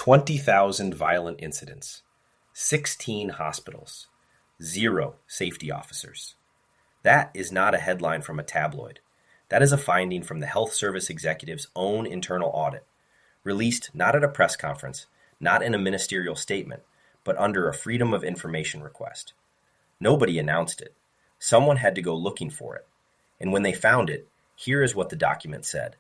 20,000 violent incidents, 16 hospitals, 0 safety officers. That is not a headline from a tabloid. That is a finding from the Health Service Executive's own internal audit, released not at a press conference, not in a ministerial statement, but under a Freedom of Information request. Nobody announced it. Someone had to go looking for it. And when they found it, here is what the document said: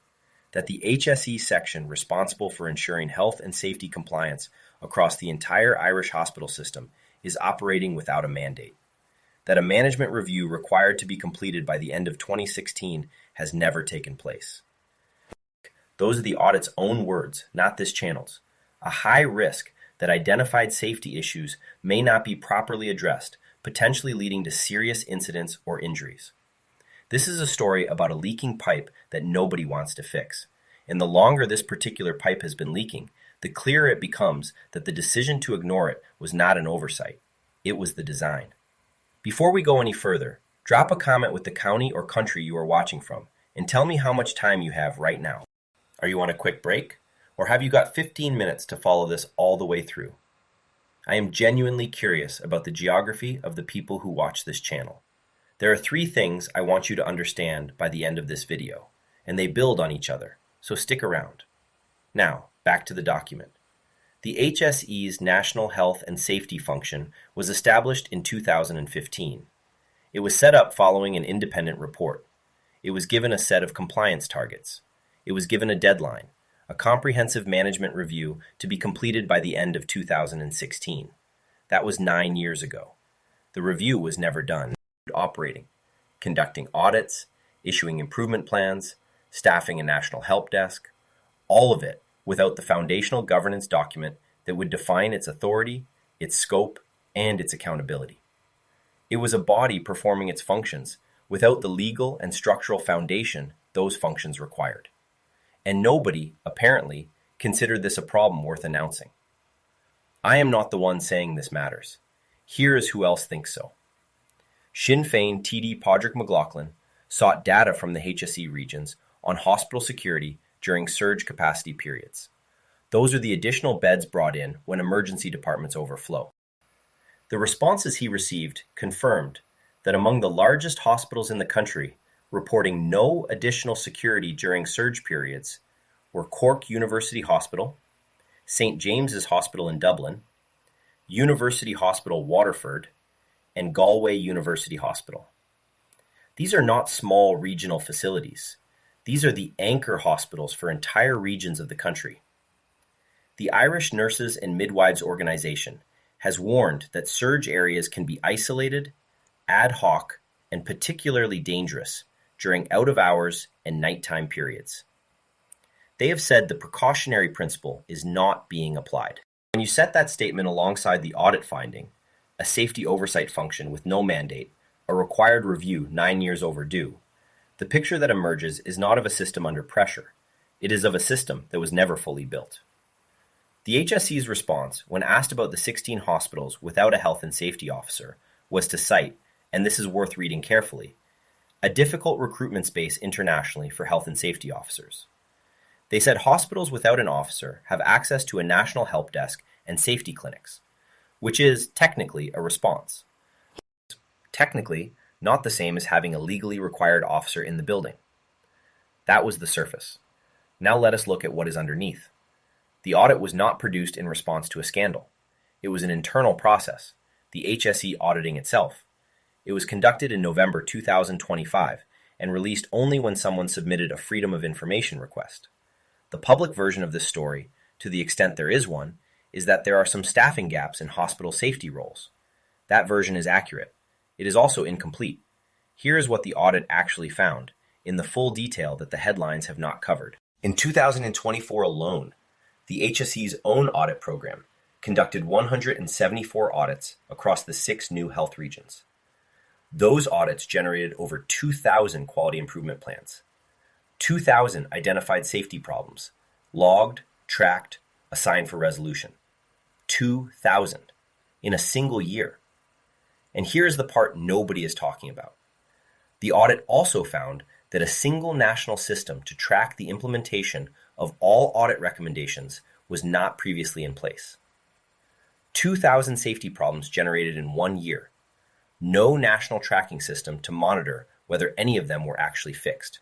that the H.S.E. section responsible for ensuring health and safety compliance across the entire Irish hospital system is operating without a mandate. That a management review required to be completed by the end of 2016 has never taken place. Those are the audit's own words, not this channel's. A high risk that identified safety issues may not be properly addressed, potentially leading to serious incidents or injuries. This is a story about a leaking pipe that nobody wants to fix. And the longer this particular pipe has been leaking, the clearer it becomes that the decision to ignore it was not an oversight. It was the design. Before we go any further, drop a comment with the county or country you are watching from, and tell me how much time you have right now. Are you on a quick break? Or have you got 15 minutes to follow this all the way through? I am genuinely curious about the geography of the people who watch this channel. There are 3 things I want you to understand by the end of this video, and they build on each other, so stick around. Now, back to the document. The H.S.E.'s National Health and Safety Function was established in 2015. It was set up following an independent report. It was given a set of compliance targets. It was given a deadline, a comprehensive management review to be completed by the end of 2016. That was 9 years ago. The review was never done. Operating, conducting audits, issuing improvement plans, staffing a national help desk, all of it without the foundational governance document that would define its authority, its scope, and its accountability. It was a body performing its functions without the legal and structural foundation those functions required. And nobody, apparently, considered this a problem worth announcing. I am not the one saying this matters. Here is who else thinks so. Sinn Féin TD Padraig McLaughlin sought data from the H.S.E. regions on hospital security during surge capacity periods. Those are the additional beds brought in when emergency departments overflow. The responses he received confirmed that among the largest hospitals in the country reporting no additional security during surge periods were Cork University Hospital, St. James's Hospital in Dublin, University Hospital Waterford, and Galway University Hospital. These are not small regional facilities. These are the anchor hospitals for entire regions of the country. The Irish Nurses and Midwives Organization has warned that surge areas can be isolated, ad hoc, and particularly dangerous during out-of-hours and nighttime periods. They have said the precautionary principle is not being applied. When you set that statement alongside the audit finding, a safety oversight function with no mandate, a required review 9 years overdue, the picture that emerges is not of a system under pressure. It is of a system that was never fully built. The H.S.E.'s response, when asked about the 16 hospitals without a health and safety officer, was to cite, and this is worth reading carefully, a difficult recruitment space internationally for health and safety officers. They said hospitals without an officer have access to a national help desk and safety clinics, which is technically a response. Technically, not the same as having a legally required officer in the building. That was the surface. Now let us look at what is underneath. The audit was not produced in response to a scandal. It was an internal process, the H.S.E. auditing itself. It was conducted in November 2025 and released only when someone submitted a Freedom of Information request. The public version of this story, to the extent there is one, is that there are some staffing gaps in hospital safety roles. That version is accurate. It is also incomplete. Here is what the audit actually found, in the full detail that the headlines have not covered. In 2024 alone, the H.S.E.'s own audit program conducted 174 audits across the 6 new health regions. Those audits generated over 2,000 quality improvement plans. 2,000 identified safety problems, logged, tracked, assigned for resolution. 2,000 in a single year. And here's the part nobody is talking about. The audit also found that a single national system to track the implementation of all audit recommendations was not previously in place. 2,000 safety problems generated in 1 year. No national tracking system to monitor whether any of them were actually fixed.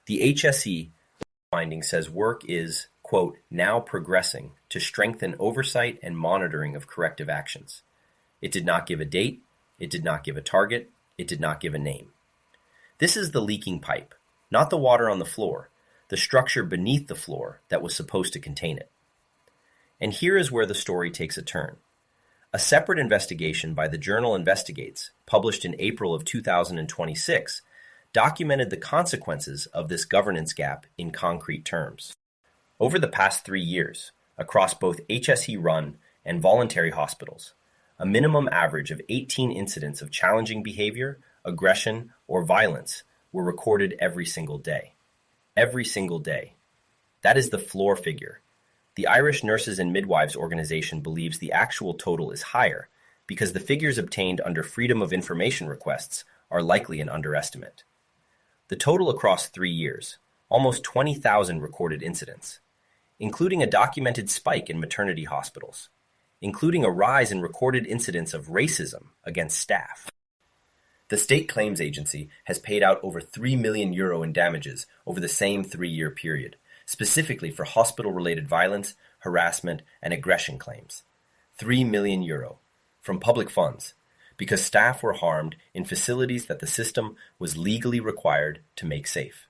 The H.S.E. finding says work is, quote, now progressing to strengthen oversight and monitoring of corrective actions. It did not give a date, it did not give a target, it did not give a name. This is the leaking pipe, not the water on the floor, the structure beneath the floor that was supposed to contain it. And here is where the story takes a turn. A separate investigation by the journal Investigates, published in April of 2026, documented the consequences of this governance gap in concrete terms. Over the past 3 years, across both H.S.E.-run and voluntary hospitals, a minimum average of 18 incidents of challenging behavior, aggression, or violence were recorded every single day. Every single day. That is the floor figure. The Irish Nurses and Midwives Organization believes the actual total is higher because the figures obtained under Freedom of Information requests are likely an underestimate. The total across 3 years, almost 20,000 recorded incidents, including a documented spike in maternity hospitals, including a rise in recorded incidents of racism against staff. The State Claims Agency has paid out over €3 million in damages over the same 3-year period, specifically for hospital-related violence, harassment, and aggression claims. €3 million from public funds, because staff were harmed in facilities that the system was legally required to make safe.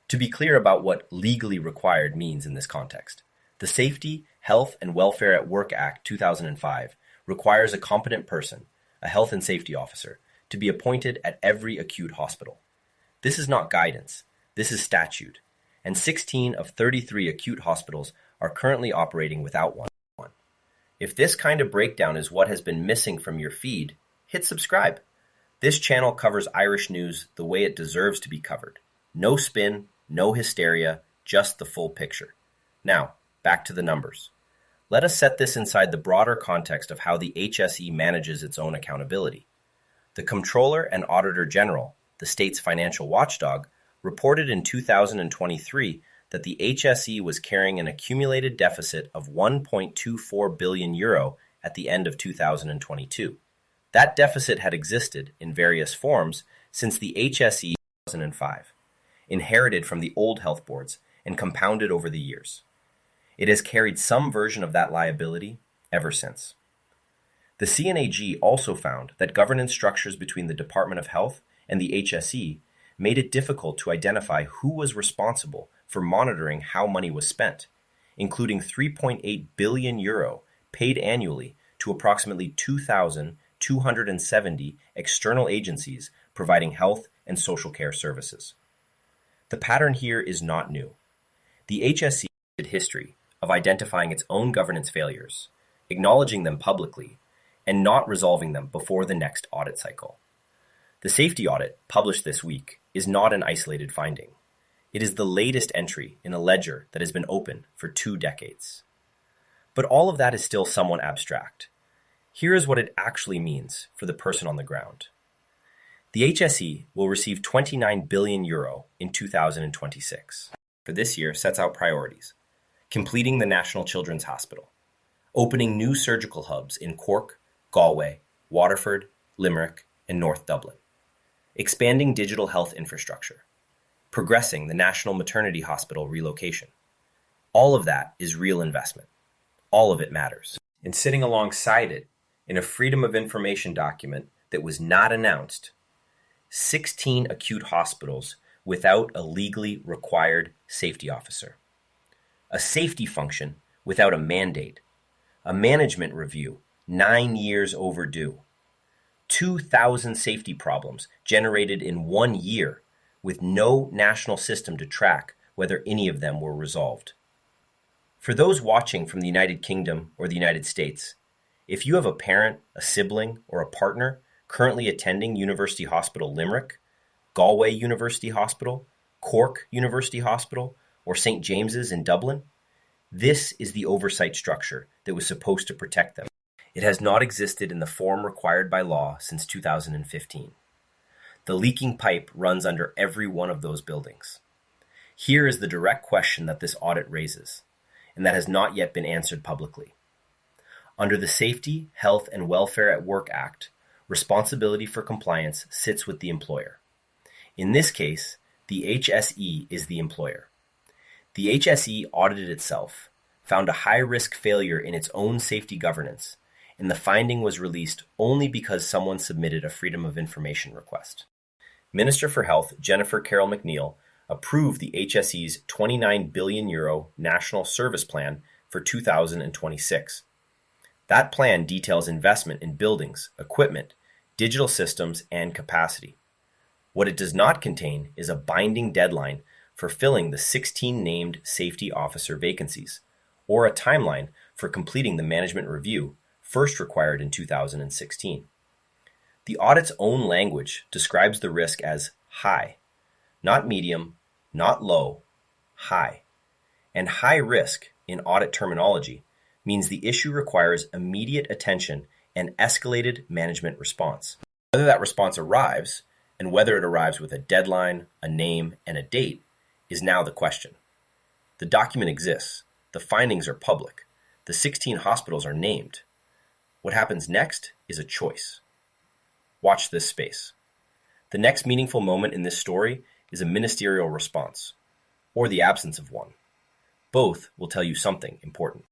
To be clear about what legally required means in this context, the Safety, Health, and Welfare at Work Act 2005 requires a competent person, a health and safety officer, to be appointed at every acute hospital. This is not guidance, this is statute, and 16 of 33 acute hospitals are currently operating without one. If this kind of breakdown is what has been missing from your feed, hit subscribe. This channel covers Irish news the way it deserves to be covered. No spin, no hysteria, just the full picture. Now, back to the numbers. Let us set this inside the broader context of how the H.S.E. manages its own accountability. The Comptroller and Auditor General, the state's financial watchdog, reported in 2023 that the H.S.E. was carrying an accumulated deficit of €1.24 billion at the end of 2022. That deficit had existed in various forms since the H.S.E. 2005, inherited from the old health boards and compounded over the years. It has carried some version of that liability ever since. The CNAG also found that governance structures between the Department of Health and the H.S.E. made it difficult to identify who was responsible for monitoring how money was spent, including €3.8 billion paid annually to approximately 2,270 external agencies providing health and social care services. The pattern here is not new. The H.S.E. had a history of identifying its own governance failures, acknowledging them publicly, and not resolving them before the next audit cycle. The safety audit, published this week, is not an isolated finding. It is the latest entry in a ledger that has been open for 2 decades. But all of that is still somewhat abstract. Here is what it actually means for the person on the ground. The H.S.E. will receive €29 billion in 2026. For this year sets out priorities: completing the National Children's Hospital, opening new surgical hubs in Cork, Galway, Waterford, Limerick, and North Dublin, expanding digital health infrastructure, progressing the National Maternity Hospital relocation. All of that is real investment. All of it matters. And sitting alongside it, in a Freedom of Information document that was not announced, 16 acute hospitals without a legally required safety officer, a safety function without a mandate, a management review 9 years overdue, 2,000 safety problems generated in 1 year with no national system to track whether any of them were resolved. For those watching from the United Kingdom or the United States, if you have a parent, a sibling, or a partner currently attending University Hospital Limerick, Galway University Hospital, Cork University Hospital, or St. James's in Dublin, this is the oversight structure that was supposed to protect them. It has not existed in the form required by law since 2015. The leaking pipe runs under every one of those buildings. Here is the direct question that this audit raises. and that has not yet been answered publicly. Under the Safety, Health, and Welfare at Work Act, responsibility for compliance sits with the employer. In this case, the H.S.E. is the employer. The H.S.E. audited itself, found a high-risk failure in its own safety governance, and the finding was released only because someone submitted a Freedom of Information request. Minister for Health Jennifer Carroll McNeil approved the H.S.E.'s €29 billion National Service Plan for 2026. That plan details investment in buildings, equipment, digital systems, and capacity. What it does not contain is a binding deadline for filling the 16 named safety officer vacancies, or a timeline for completing the management review first required in 2016. The audit's own language describes the risk as high, not medium, not low, high. And high risk, in audit terminology, means the issue requires immediate attention and escalated management response. Whether that response arrives, and whether it arrives with a deadline, a name, and a date, is now the question. The document exists. The findings are public. The 16 hospitals are named. What happens next is a choice. Watch this space. The next meaningful moment in this story is a ministerial response, or the absence of one. Both will tell you something important.